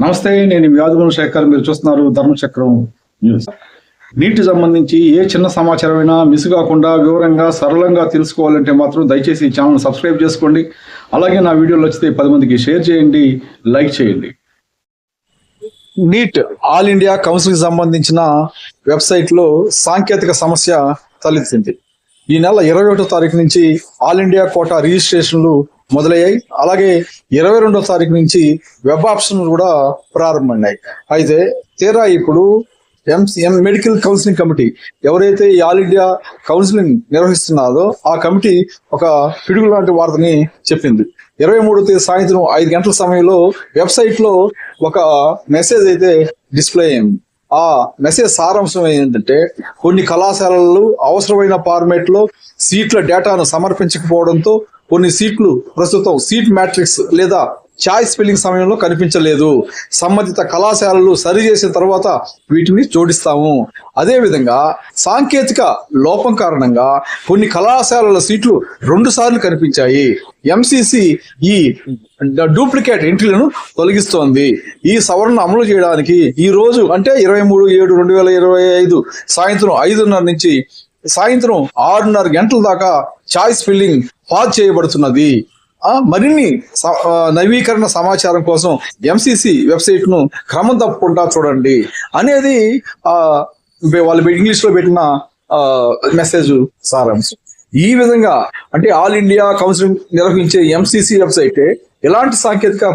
నమస్తే, నేను వ్యాధుగుణ శేఖర్. మీరు చూస్తున్నారు ధర్మచక్రం న్యూస్. నీటికి సంబంధించి ఏ చిన్న సమాచారమైనా మిస్ కాకుండా వివరంగా సరళంగా తెలుసుకోవాలంటే మాత్రం దయచేసి ఈ ఛానల్ సబ్స్క్రైబ్ చేసుకోండి. అలాగే నా వీడియోలు వచ్చితే 10 మందికి షేర్ చేయండి, లైక్ చేయండి. నీట్ ఆల్ ఇండియా కౌన్సిల్కి సంబంధించిన వెబ్సైట్లో సాంకేతిక సమస్య తలెత్తింది. ఈ నెల 21వ తారీఖు నుంచి ఆల్ ఇండియా కోటా రిజిస్ట్రేషన్లు మొదలయ్యాయి. అలాగే 22వ తారీఖు నుంచి వెబ్ ఆప్షన్లు కూడా ప్రారంభమయ్యాయి. అయితే తీరా ఇప్పుడు మెడికల్ కౌన్సిలింగ్ కమిటీ ఎవరైతే ఈ ఆల్ ఇండియా కౌన్సిలింగ్ నిర్వహిస్తున్నారో ఆ కమిటీ ఒక పిడుగు లాంటి వార్తని చెప్పింది. 23వ తేదీ సాయంత్రం 5 గంటల సమయంలో వెబ్సైట్ లో ఒక మెసేజ్ అయితే డిస్ప్లే అయింది. ఆ మెసేజ్ సారాంశం ఏంటంటే, కొన్ని కళాశాలలు అవసరమైన ఫార్మేట్ లో సీట్ల డేటాను సమర్పించకపోవడంతో కొన్ని సీట్లు ప్రస్తుతం సీట్ మ్యాట్రిక్స్ లేదా చాయిస్ ఫిల్లింగ్ సమయంలో కనిపించలేదు. సంబంధిత కళాశాలలు సరి చేసిన తర్వాత వీటిని జోడిస్తాము. అదేవిధంగా సాంకేతిక లోపం కారణంగా కొన్ని కళాశాలల సీట్లు 2 సార్లు కనిపించాయి. ఎంసీసీ ఈ డూప్లికేట్ ఎంట్రీలను తొలగిస్తోంది. ఈ సవరణ అమలు చేయడానికి ఈ రోజు అంటే 23/7/2025 సాయంత్రం 5:30 నుంచి సాయంత్రం 6:30 గంటల దాకా చాయిస్ ఫిల్లింగ్ పాజ్ చేయబడుతున్నది. మరిన్ని నవీకరణ సమాచారం కోసం ఎంసీసీ వెబ్సైట్ ను క్రమం తప్పకుండా చూడండి అనేది వాళ్ళు ఇంగ్లీష్ లో పెట్టిన మెసేజ్ సారాంశం. ఈ విధంగా అంటే ఆల్ ఇండియా కౌన్సిలింగ్ నిర్వహించే ఎంసీసీ వెబ్సైట్ ఎలాంటి సాంకేతిక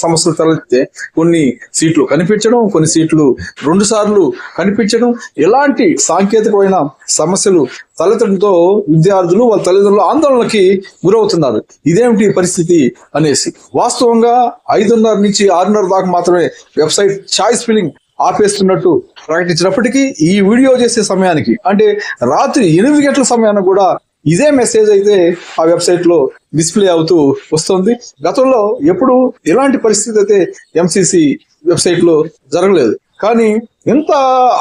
సమస్యలు తలెత్తితే కొన్ని సీట్లు కనిపించడం, కొన్ని సీట్లు 2 సార్లు కనిపించడం, ఎలాంటి సాంకేతికమైన సమస్యలు తలెత్తడంతో విద్యార్థులు వాళ్ళ తల్లిదండ్రులు ఆందోళనకి గురవుతున్నారు. ఇదేమిటి పరిస్థితి అనేసి. వాస్తవంగా 5:30 నుంచి 6:30 దాకా మాత్రమే వెబ్సైట్ చాయిస్ ఫిల్లింగ్ ఆపేస్తున్నట్టు ప్రకటించినప్పటికీ ఈ వీడియో చేసే సమయానికి అంటే రాత్రి 8 గంటల సమయానికి కూడా ఇదే మెసేజ్ అయితే ఆ వెబ్సైట్ లో డిస్ప్లే అవుతూ వస్తుంది. గతంలో ఎప్పుడు ఇలాంటి పరిస్థితి అయితే ఎంసీసీ వెబ్సైట్ లో జరగలేదు. కానీ ఎంత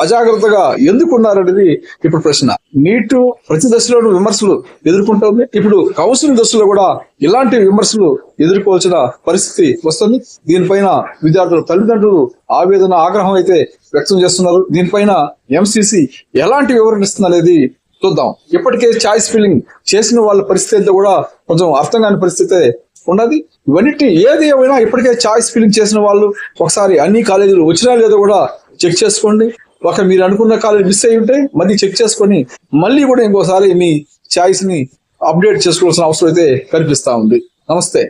అజాగ్రత్తగా ఎందుకున్నారనేది ఇప్పుడు ప్రశ్న. నీటు ప్రతి దశలోనూ విమర్శలు ఎదుర్కొంటుంది. ఇప్పుడు కౌన్సిలింగ్ దశలో కూడా ఇలాంటి విమర్శలు ఎదుర్కోవాల్సిన పరిస్థితి వస్తుంది. దీనిపైన విద్యార్థుల తల్లిదండ్రులు ఆవేదన, ఆగ్రహం అయితే వ్యక్తం చేస్తున్నారు. దీనిపైన ఎంసీసీ ఎలాంటి వివరణ ఇస్తుంది అనేది చూద్దాం. ఇప్పటికే చాయిస్ ఫిల్లింగ్ చేసిన వాళ్ళ పరిస్థితి అయితే కూడా కొంచెం అర్థం కాని పరిస్థితి ఉన్నది. ఇవన్నిటి ఏది ఏమైనా ఇప్పటికే చాయిస్ ఫిల్లింగ్ చేసిన వాళ్ళు ఒకసారి అన్ని కాలేజీలు వచ్చినా లేదో కూడా చెక్ చేసుకోండి. మీరు అనుకున్న కాలేజ్ మిస్ అయ్యి ఉంటే మళ్ళీ చెక్ చేసుకొని మళ్ళీ కూడా ఇంకోసారి మీ చాయిస్ ని అప్డేట్ చేసుకోవాల్సిన అవసరం అయితే కనిపిస్తా ఉంది. నమస్తే.